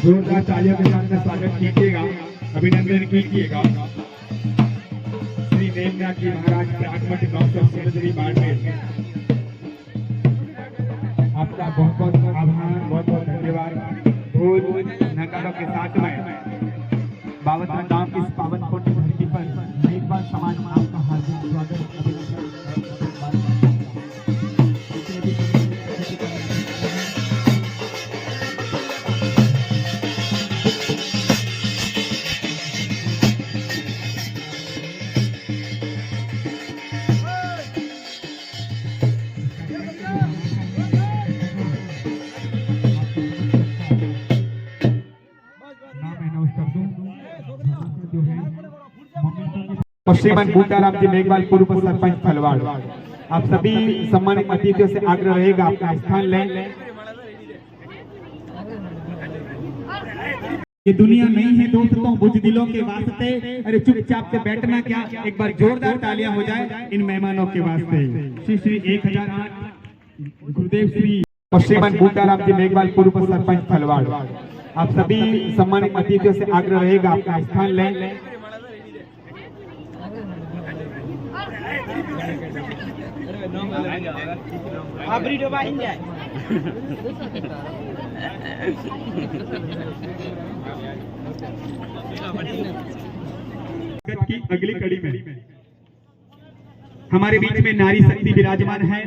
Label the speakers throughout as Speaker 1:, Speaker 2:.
Speaker 1: जोरदार तालियों के साथ स्वागत कीजिएगा, अभिनंदन कीजिएगा। श्री नेमनाथ जी महाराज प्रागमठ गांव से श्रीमती बाड़मेर, आपका बहुत बहुत आभार, बहुत बहुत धन्यवाद। ढोल नगाड़ों के साथ में बावतरा गांव की इस पावन पुण्य धरती पर एक बार समाज में आपका हार्दिक स्वागत, अभिनंदन। श्रीमान बूटाराम जी मेघवाल, पूर्व सरपंच फलवाड़, आप सभी सम्मानित अतिथियों से आग्रह रहेगा अपना स्थान लें। ये दुनिया नहीं है दोस्तों बुज़दिलों के वास्ते, अरे चुपचाप से बैठना क्या, एक बार जोरदार तालियां हो जाए इन मेहमानों के वास्ते। श्री श्री 1008 गुरुदेव श्री और श्रीमान बूटाराम जी मेघवाल, पूर्व सरपंच फलवाड़, आप सभी सम्मानित अतिथियों से आग्रह रहेगा अपना स्थान लें। की अगली कड़ी में हमारे बीच में नारी शक्ति विराजमान है।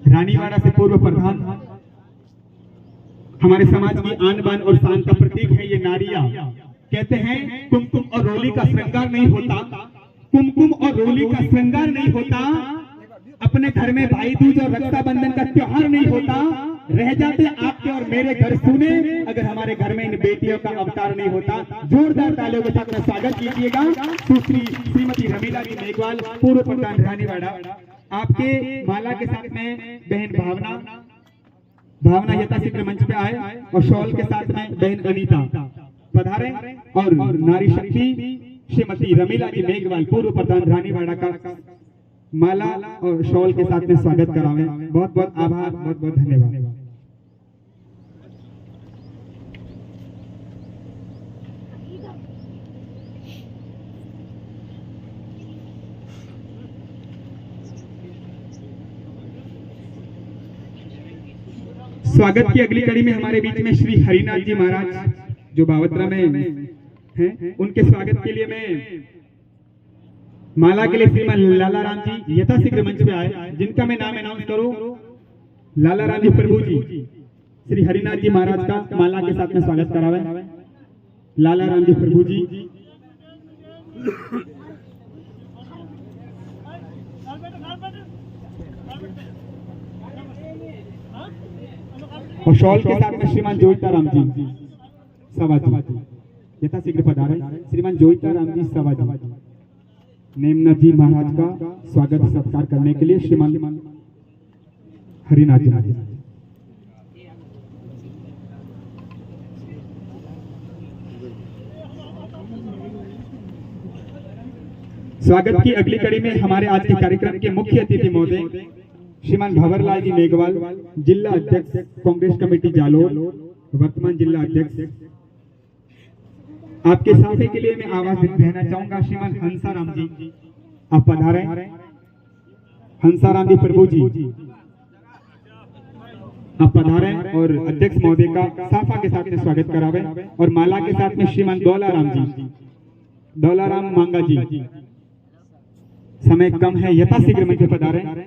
Speaker 1: रानीवाड़ा से पूर्व प्रधान, हमारे समाज की आन बान और शान का प्रतीक है ये नारियां। कहते हैं कुमकुम और रोली का श्रृंगार नहीं होता, कुमकुम और रोली का श्रृंगार नहीं होता, अपने घर में भाई दूज और रक्षाबंधन का त्योहार नहीं होता, रह जाते आपके और मेरे घर सुने अगर हमारे घर में इन बेटियों का अवतार नहीं होता। जोरदार तालियों के साथ में स्वागत कीजिएगा सुश्री श्रीमती रमीला जी मेघवाल, पूर्व प्रधान रानीवाड़ा। आपके माला के साथ में बहन भावना यथाशीघ्र मंच पे आए और शॉल के साथ में बहन अनीता पधारे और नारी शक्ति श्रीमती रमीला जी मेघवाल, पूर्व प्रधान रानीवाड़ा का माला और शॉल के साथ में स्वागत करावे। बहुत बहुत आभार, बहुत बहुत धन्यवाद। स्वागत की अगली कड़ी में हमारे बीच में श्री हरिनाथ जी महाराज जो बावतरा में हैं, उनके स्वागत के लिए मैं माला के लिए श्रीमान लाला राम जी यथाशीघ्र मंच पे आए, जिनका मैं नाम अनाउंस करूं। लाला राम जी प्रभु जी श्री हरिनाथ जी महाराज का माला के साथ में स्वागत करावे। लाला राम जी प्रभु जी और शॉल के साथ में श्रीमान जोईता राम जी सवाजी यथाशीघ्र पधारे। श्रीमान जोईता राम जी सवाजी नेमनाथ जी महाराज का स्वागत सत्कार करने के लिए श्रीमान हरिनाथ जी। स्वागत की अगली कड़ी में हमारे आज के कार्यक्रम के मुख्य अतिथि महोदय श्रीमान भंवरलाल जी मेघवाल, जिला अध्यक्ष कांग्रेस कमेटी जालोर, वर्तमान जिला अध्यक्ष। आपके साथी के लिए मैं आवाज देना चाहूंगा श्रीमान हंसाराम जी, आप पधारें। हंसाराम जी प्रभु जी आप पधारें और अध्यक्ष महोदय का साफा के साथ में स्वागत करावे और माला के साथ में श्रीमान दौलाराम मांगा जी। समय कम है, यथाशीघ्र मंच पे पधारें।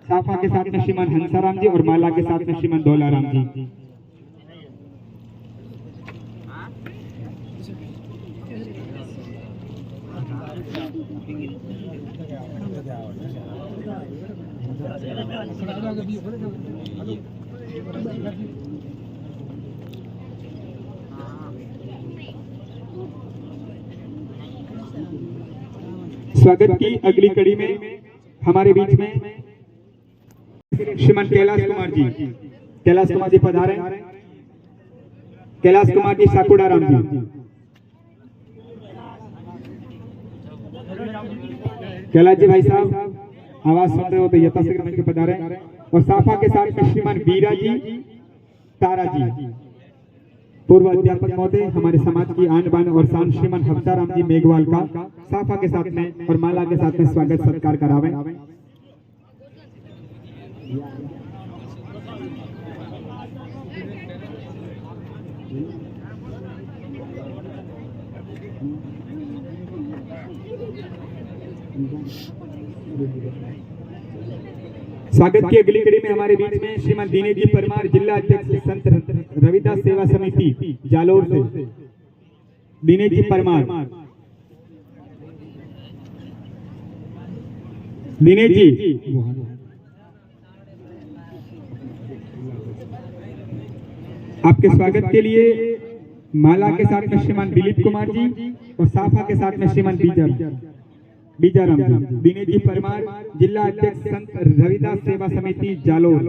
Speaker 1: साफा के साथ में श्रीमान हंसाराम जी और माला के साथ में श्रीमान दौलाराम जी। स्वागत की अगली कड़ी में हमारे बीच में श्रीमान कैलाश कुमार जी पधारे। कैलाश कुमार जी साकुड़ाराम जी। कैलाश जी भाई साहब आवाज सुन रहे हो तो यथाशीघ्र मंच पे पधारे और साफा के साथ में श्रीमान बीरा जी तारा जी। पूर्व अध्यापक महोदय हमारे समाज की आन बान और शान श्रीमान हफ्ताराम जी मेघवाल का साफा के साथ में और माला के साथ में स्वागत सत्कार करावे। स्वागत की अगली कड़ी में हमारे बीच में श्रीमान दिनेश जी परमार, जिला अध्यक्ष संत रविदास सेवा समिति जालोर से। दिनेश जी परमार, दिनेश जी आपके स्वागत के लिए माला के साथ में श्रीमान दिलीप कुमार जी और साफा के साथ में श्रीमान बीजाराम जी। दिनेश जी परमार, जिला अध्यक्ष संत रविदास सेवा समिति जालोर।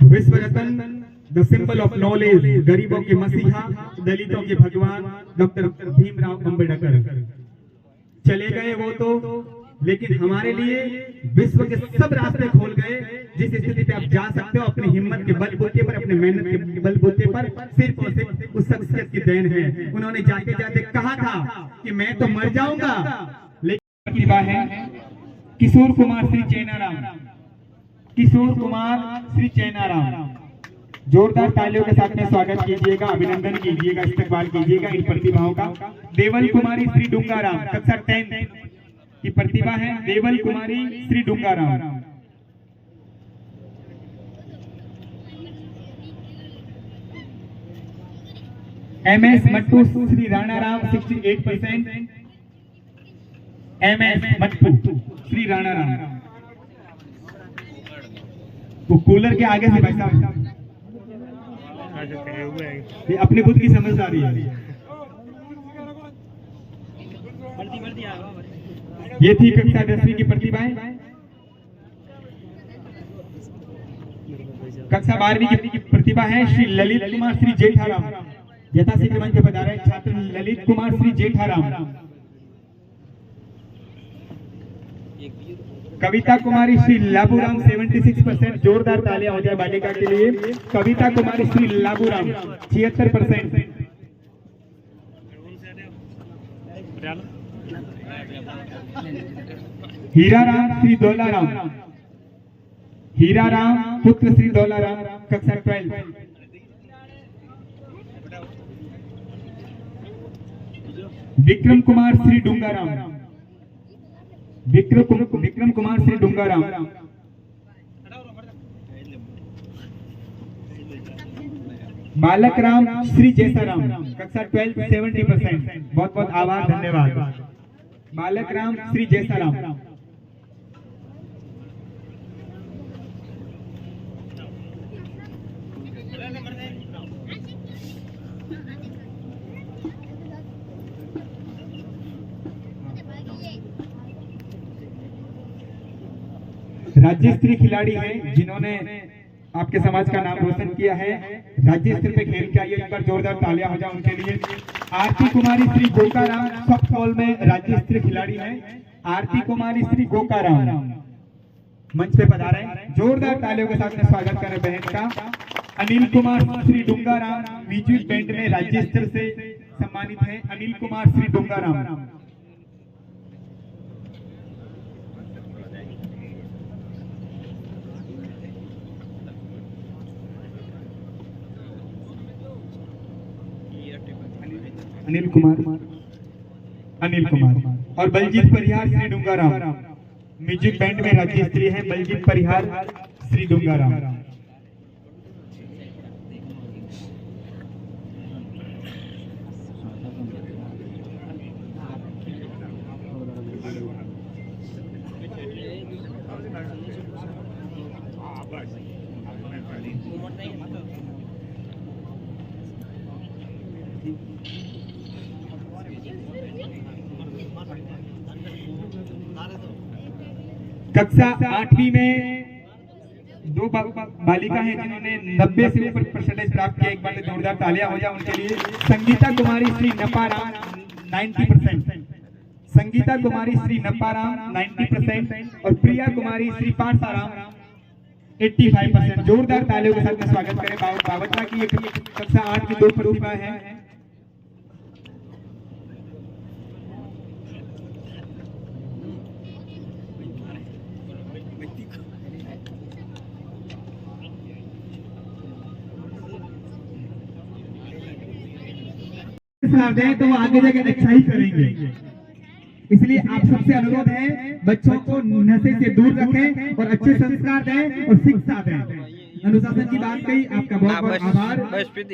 Speaker 1: विश्व रत्न, द सिंबल ऑफ नॉलेज, गरीबों के मसीहा, दलितों के भगवान डॉक्टर भीमराव अंबेडकर चले गए वो तो, लेकिन हमारे लिए विश्व के सब रास्ते खोल गए। जिस स्थिति पे आप जा सकते हो अपनी हिम्मत के बलबूते पर, अपने मेहनत के बलबूते पर, सिर्फ और सिर्फ उस शख्सियत की देन है। उन्होंने जाते जाते कहा था कि मैं तो मर जाऊंगा, लेकिन प्रतिभा है किशोर कुमार श्री चैनाराम। जोरदार तालियों के साथ में स्वागत कीजिएगा, अभिनंदन कीजिएगा, इस्तकबाल कीजिएगा इन प्रतिभाओं का। देवल कुमारी श्री डूंगाराम, कक्षा 10 की प्रतिभा है देवल कुमारी श्री डूंगाराम। MS मट्टू श्री राणाराम 68%। MS मट्टू श्री राणाराम। वो कूलर के आगे से भाई साहब ये अपनी खुद की समझ आ रही है। ये थी कक्षा 10वीं की प्रतिभाएं। कक्षा 12वीं की प्रतिभा है श्री ललित कुमार श्री जेठाराम। यथाशीघ्र मंच पे पधारे छात्र ललित कुमार श्री जेठाराम। कविता कुमारी श्री लाबूराम 76%। जोरदार तालियां हो जाए बालिका के लिए। कविता कुमारी श्री लाबूराम 76%। हीराराम श्री दौलाराम, हीराराम पुत्र श्री दौलाराम, कक्षा 12। विक्रम कुमार श्री डूंगाराम, विक्रम कुमार श्री डूंगाराम। बालक राम श्री जैसाराम, कक्षा 12 70%। बहुत बहुत आभार, धन्यवाद। बालक राम श्री जैसाराम। राज्य स्तरीय खिलाड़ी हैं जिन्होंने आपके समाज का नाम रोशन किया है, राज्य स्तर पे खेल के आइए। एक बार जोरदार तालियां हो जाए उनके लिए। आरती कुमारी श्री गोकाराम सॉफ्टबॉल में राज्य स्तरीय खिलाड़ी हैं। आरती कुमारी श्री गोकाराम मंच पे पधारे, जोरदार तालियों के साथ में स्वागत करें बहन का। अनिल कुमार श्री डूंगाराम म्यूजिक बैंड में राज्य स्तर से सम्मानित है अनिल कुमार श्री डुंगाराम। अनिल कुमार और बलजीत परिहार श्री डुंगाराम। म्यूजिक बैंड में राज्य स्तरीय है बलजीत परिहार श्री डुंगाराम। कक्षा 8वीं में दो बालिका हैं जिन्होंने 90 से ऊपर परसेंटेज प्राप्त किया। एक बार जोरदार तालियां हो जाए उनके लिए। संगीता कुमारी श्री नपाराम 90%, संगीता कुमारी श्री नपाराम 90% और प्रिया कुमारी श्री पारसाराम 85%। जोरदार तालियों के साथ में स्वागत करें बावत्रा की कक्षा 8 की दो प्रतिभा है। साथ दें तो वो आगे जाकर अच्छा ही करेंगे। इसलिए आप सबसे अनुरोध है बच्चों को नशे से दूर रखें और अच्छे संस्कार दें और शिक्षा दें। अनुशासन की बात कही, आपका बहुत बहुत आभार।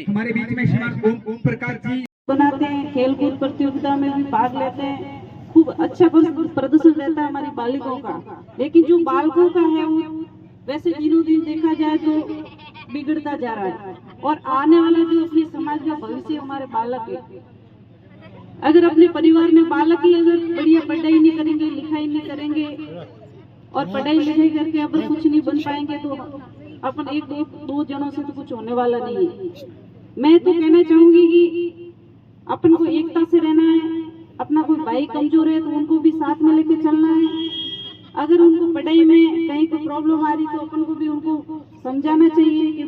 Speaker 1: हमारे बीच में श्रीमान ओम प्रकाश जी
Speaker 2: बनाते हैं, खेलकूद प्रतियोगिता में भी भाग लेते हैं, खूब अच्छा प्रदर्शन रहता है हमारी बालिकाओं का। लेकिन जो बालकों का है वो वैसे दिनों दिन देखा जाए तो बिगड़ता जा रहा है और आने वाला जो अपने समाज का भविष्य हमारे बालक है। अगर अपने परिवार में बालक ही अगर बढ़िया पढ़ाई नहीं करेंगे, लिखाई नहीं करेंगे और पढ़ाई लिखाई करके अपन कुछ नहीं बन पाएंगे तो अपन एक दो जनों से तो कुछ होने वाला नहीं है। मैं तो कहना चाहूंगी कि अपन को एकता से रहना है। अपना कोई भाई कमजोर है तो उनको भी साथ में लेके चलना है। अगर उनको पढ़ाई में कहीं कोई प्रॉब्लम आ रही तो अपन को भी उनको समझाना चाहिए कि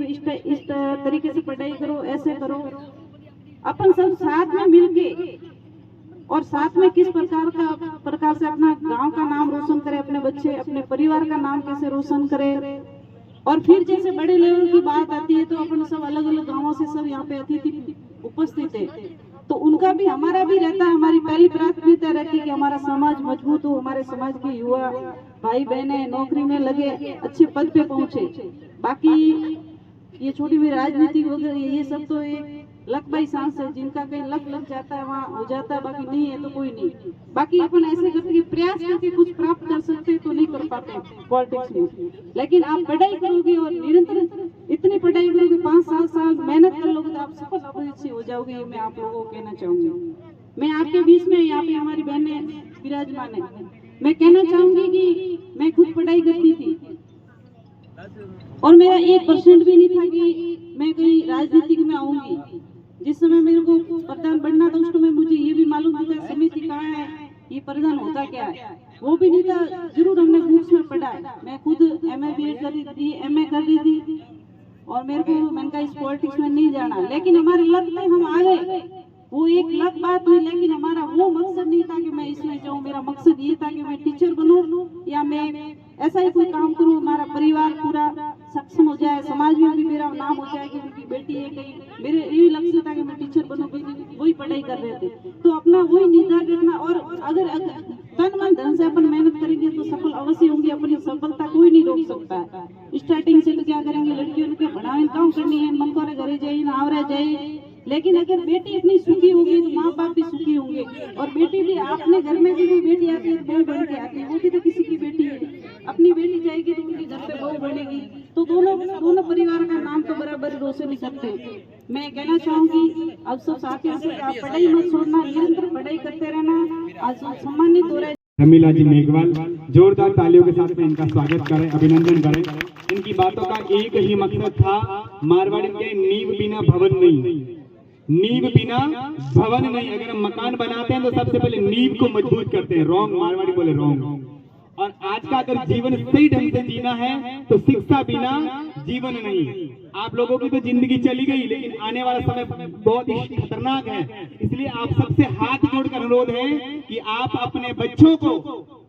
Speaker 2: इस तरीके से पढ़ाई करो, ऐसे करो। अपन सब साथ में मिलके और साथ में किस प्रकार से अपना गांव का नाम रोशन करे, अपने बच्चे अपने परिवार का नाम कैसे रोशन करे। और फिर जैसे बड़े लेवल की बात आती है तो अपन सब अलग अलग गांवों से सब यहाँ पे अतिथि उपस्थित है तो उनका भी हमारा भी रहता है। हमारी पहली प्राथमिकता रहती है कि हमारा समाज मजबूत हो, हमारे समाज के युवा भाई बहने नौकरी में लगे, अच्छे पद पे पहुंचे। बाकी ये छोटी भी राजनीति वगैरह ये सब तो एक लक बाई सांस है, जिनका कहीं लग जाता है वहाँ हो जाता है, बाकी नहीं है तो कोई नहीं। बाकी अपन ऐसे करके प्रयास करके कुछ प्राप्त कर सकते तो नहीं कर पाते पॉलिटिक्स में। लेकिन आप पढ़ाई करोगे और निरंतर इतनी पढ़ाई करोगे, 5-7 साल मेहनत कर लोगे तो आप सफल अवश्य हो जाओगे। ये मैं आप लोगों को कहना चाहूंगी। मैं आपके बीच में यहाँ पे हमारी बहनें विराजमान है, मैं कहना चाहूंगी कि मैं खुद पढ़ाई करती थी और मेरा 1% भी नहीं था कि मैं कहीं राजनीतिक में आऊंगी। जिस समय मेरे को प्रधान बनना था उस समय मुझे ये भी मालूम नहीं था समिति कहाँ है, ये प्रधान होता क्या है, वो भी नहीं था। जरूर हमने बुक्स में पढ़ा है। मैं खुद MA BEd कर रही थी, MA कर रही थी और मेरे को मैंने कहा इस पॉलिटिक्स में नहीं जाना। लेकिन हमारे लक्ष्य में हम आ गए, वो एक लग बात हुई। लेकिन हमारा वो मकसद नहीं था कि मैं इसमें जाऊँ। मेरा मकसद ये था कि मैं टीचर बनूं या मैं ऐसा ही कोई काम करूं, हमारा परिवार पूरा सक्षम हो जाए, समाज में भी मेरा नाम हो जाए कि उनकी बेटी है कहीं। मेरे यही लक्ष्य था कि मैं टीचर बनूं, वही पढ़ाई कर रहे थे। तो अपना वही निर्धार रखना और अगर तन मन धन से अपन मेहनत करेंगे तो सफल अवश्य होंगे। अपनी सफलता कोई नहीं रोक सकता है। स्टार्टिंग से तो क्या करेंगे, लड़कियों के बढ़ावे काम करनी है, मन को घरे जाए ना आवरे जाए। लेकिन अगर बेटी अपनी सुखी होगी तो माँ बाप भी सुखी होंगे। और बेटी भी अपने घर में भी कोई बेटी आती है बहू बन के आती है, वो भी तो किसी की बेटी है। अपनी बेटी जाएगी तो उनके घर पे बहू बनेगी तो दोनों परिवार का नाम तो बराबर रोशन करते हैं। मैं कहना चाहूंगी अब सब साथियों से आप पढ़ाई मत छोड़ना, निरंतर पढ़ाई करते रहना। आज सम्मानित हो रहे
Speaker 1: रमीला जी मेघवाल, जोरदार तालियों के साथ में इनका स्वागत करें, अभिनंदन करें। इनकी बातों का एक ही मकसद था, मारवाड़ी के नींव बिना भवन नहीं, नींव बिना भवन नहीं। अगर हम मकान बनाते हैं तो सबसे पहले नींव को मजबूत करते हैं। रॉन्ग, मारवाड़ी बोले रॉन्ग। और आज का अगर जीवन सही ढंग से जीना है तो शिक्षा बिना जीवन नहीं। आप लोगों की तो जिंदगी चली गई, लेकिन आने वाला समय बहुत ही खतरनाक है। इसलिए आप सबसे हाथ जोड़कर अनुरोध है कि आप अपने बच्चों को,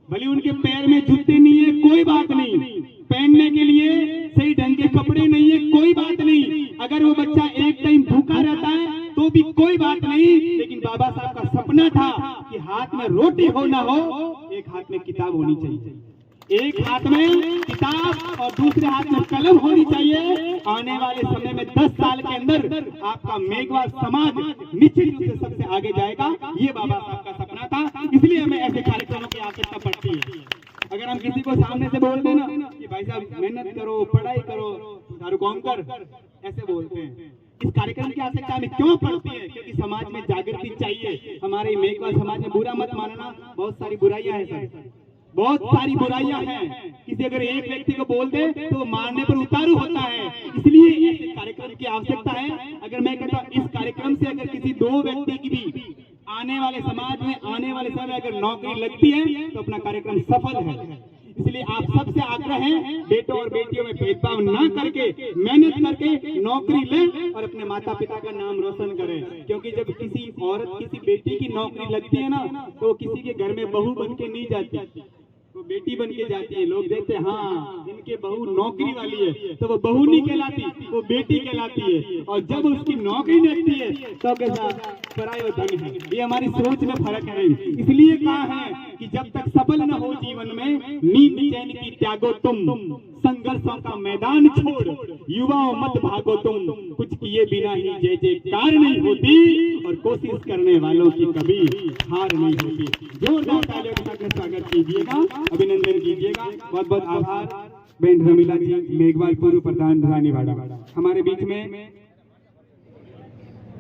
Speaker 1: भले उनके पैर में जूते नहीं है कोई बात नहीं, पहनने के लिए सही ढंग के कपड़े नहीं है कोई बात नहीं, अगर वो बच्चा एक टाइम भूखा रहता है तो भी कोई बात नहीं, लेकिन बाबा साहब का सपना था कि हाथ में रोटी हो ना हो, एक हाथ में किताब होनी चाहिए। एक हाथ में किताब और दूसरे हाथ में कलम होनी चाहिए। आने वाले समय में 10 साल के अंदर आपका मेघवाल समाज निश्चित रूप से सबसे आगे जाएगा। ये बाबा साहब का सपना था, इसलिए हमें ऐसे कार्यक्रमों की आवश्यकता पड़ती है। अगर हम किसी को सामने से बोल देना कि भाई साहब मेहनत करो, पढ़ाई करो, सारू काम कर, ऐसे बोलते हैं। इस कार्यक्रम की आवश्यकता हमें क्यों पड़ती है? क्योंकि समाज में जागृति चाहिए। हमारे मेघवाल समाज में बुरा मत मानना, बहुत सारी बुराइयां हैं सर, बहुत सारी बुराइयां हैं। किसी अगर एक व्यक्ति को बोल दे तो मारने पर उतारू होता है। इसलिए ऐसे कार्यक्रम की आवश्यकता है। अगर मैं कहता इस कार्यक्रम से अगर किसी 2 व्यक्ति की भी आने वाले समाज में आने वाले समय में अगर नौकरी लगती है तो अपना कार्यक्रम सफल है। इसलिए आप सबसे आग्रह है, बेटों और बेटियों में भेदभाव ना करके मेहनत करके नौकरी लें और अपने माता पिता का नाम रोशन करें। क्योंकि जब किसी औरत, किसी बेटी की नौकरी लगती है ना, तो वो किसी के घर में बहू बन के नहीं जाती, वो बेटी बन के जाती है। लोग देखते हैं हाँ इनके बहू नौकरी वाली है, तो वो बहू नहीं कहलाती, वो बेटी कहलाती है। और जब उसकी नौकरी लगती है तो कैसा पराया धन है। ये हमारी सोच में फर्क है। इसलिए कहा है कि जब तक सफल न हो जीवन में, नींद चैन की त्यागो तुम, संघर्षों का मैदान छोड़ युवाओं मत भागो तुम, कुछ किए बिना ही जय जयकार नहीं होती और कोशिश करने वालों की कभी हार नहीं होती। जोरदार तालियों के साथ स्वागत कीजिएगा, अभिनंदन कीजिएगा। बहुत बहुत आभार बहन रमीला जी, मेघवाल पूर्व प्रधान धरानीवाड़ा। हमारे बीच में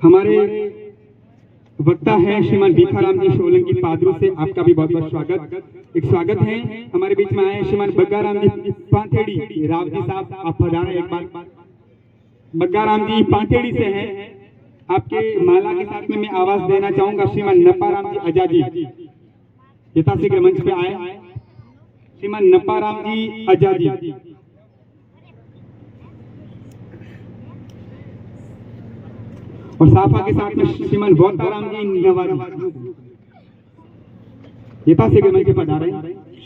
Speaker 1: हमारे वक्ता है श्रीमान भीखाराम जी सोलंकी पादरू से, आपका भी बहुत बहुत स्वागत। एक स्वागत है हमारे बीच में आए श्रीमान बग्गाराम जी पांथेड़ी, राव जी साहब आप पधारे एक बार। बग्गाराम जी पांथेड़ी से हैं, आपके माला के साथ में मैं आवाज देना चाहूंगा। श्रीमान नपाराम जी अजाजी यथाशीघ्र मंच पे आए। श्रीमान नपाराम जी अजाजी। और साफा के साथ में श्रीमान बोताराम जी नवाजी यथाशीघ्र मंच पे पधारे।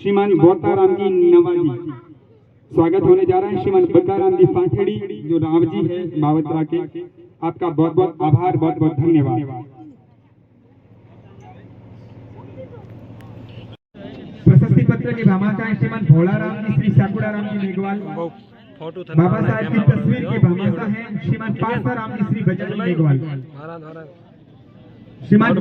Speaker 1: श्रीमान बोताराम जी नवाजी स्वागत होने जा रहा है। श्रीमान बग्गाराम जी पांथेड़ी जो राव जी है बावत्रा के, आपका बहुत बहुत आभार, बहुत बहुत धन्यवाद। प्रशस्ति पत्र की भामाशाह है श्रीमान भोलाराम जी, श्री शाकुड़ाराम जी मेघवाल। बाबा साहब की तस्वीर की भामाशाह है श्रीमान पारसाराम जी, श्री बजरंग मेघवाल। श्रीमान